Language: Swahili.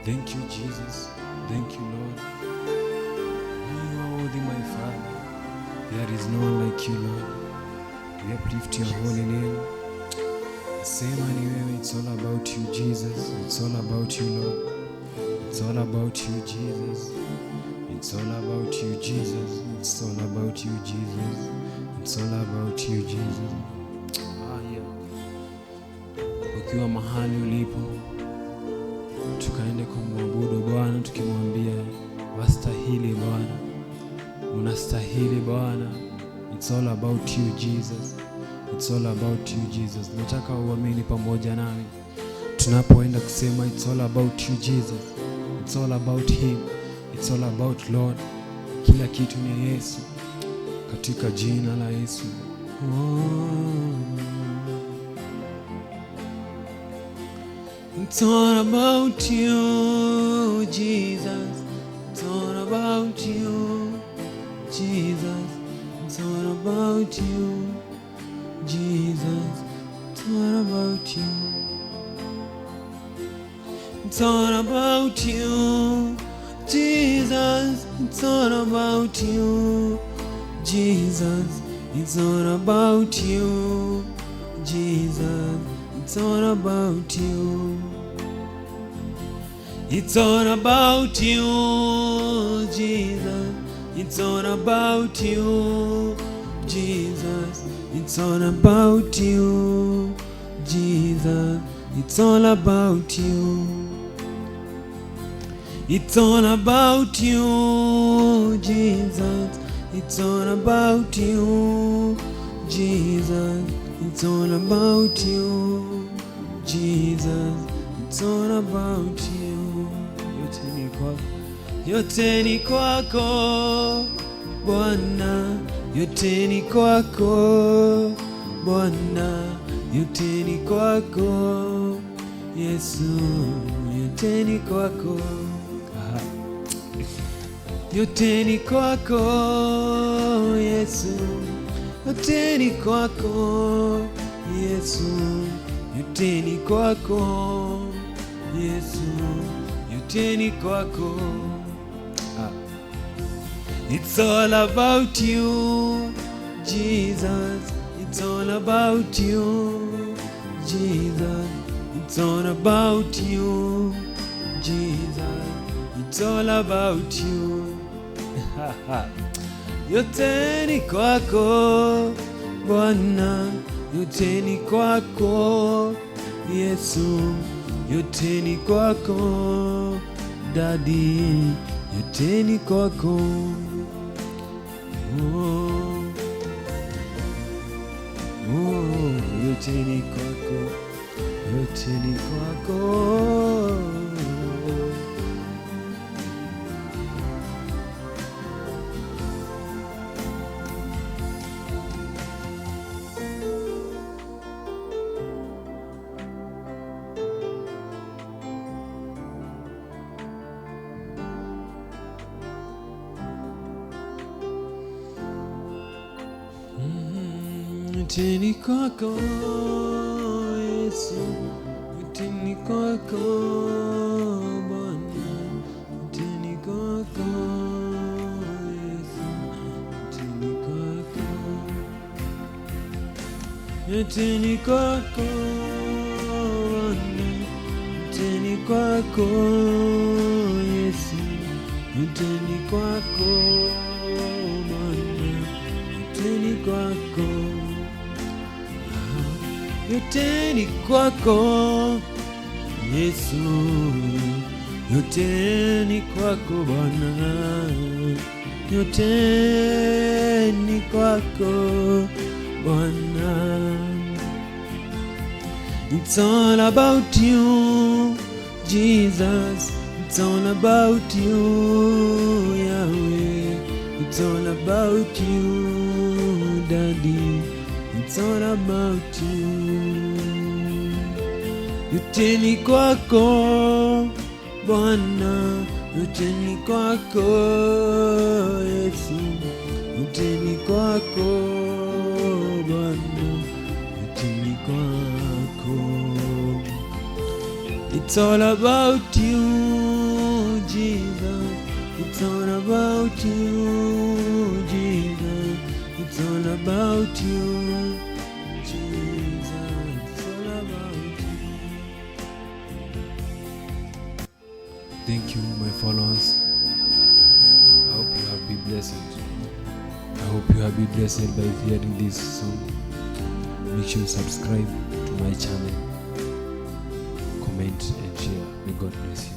Thank you, Jesus. Thank you, Lord. You are worthy, my Father. There is no one like you, Lord. We uplift your holy name. Sema ni wewe. It's all about you, Jesus. It's all about you, Lord. It's all about you, Jesus. It's all about you, Jesus. It's all about you, Jesus. It's all about you, Jesus. Ukiwa mahali ulipo, tukaende kumwabudu Bwana tukimwambia wastahili Bwana, unastahili Bwana. It's all about you, Jesus. It's all about you, Jesus. Nataka uamini pamoja nami tunapoenda kusema it's all about you, Jesus. It's all about him. It's all about Lord. Kila kitu ni Yesu, katika jina la Yesu. It's all about you, Jesus. It's all about you, Jesus. It's all about you, Jesus. It's all about you. It's all about you, Jesus. It's all about you, Jesus. It's all about you, Jesus. It's all about you. It's all about you, Jesus. It's all about you, Jesus. It's all about you, Jesus. It's all about you. It's all about you, Jesus. It's all about you, Jesus. It's all about you, Jesus. It's all about you. Yote ni kwako Bwana, yote ni kwako Bwana, yote ni kwako Yesu, yote ni kwako. Yote ni kwako Yesu, yote ni kwako Yesu, yote ni kwako Yesu, yote ni kwako. It's all about you, Jesus. It's all about you, Jesus. It's all about you, Jesus. It's all about you. Yote ni kwako Bwana, yote ni kwako Yesu, yote ni kwako Daddy, yote ni kwako. Yote ni kwako, yote ni kwako. Yote ni kwako Yesu, yote ni kwako Bwana, yote ni kwako Yesu, yote ni kwako, yote ni kwako Bwana, yote ni kwako Yesu, yote ni kwako Bwana, yote ni kwako. Yote ni kwako Yesu, yote ni kwako Bwana, yote ni kwako Bwana. It's all about you, Jesus. It's all about you, Yahweh. It's all about you, Daddy. It's all about you. Yote ni kwako Bwana, yote ni kwako Yesu, yote ni kwako Bwana, yote ni kwako. It's all about you, Jesus. It's all about you, Jesus. It's all about you, Jesus. It's all about you. Thank you, my followers. I hope you have been blessed. I hope you have been blessed by hearing this song. Make sure you subscribe to my channel, comment and share. May God bless you.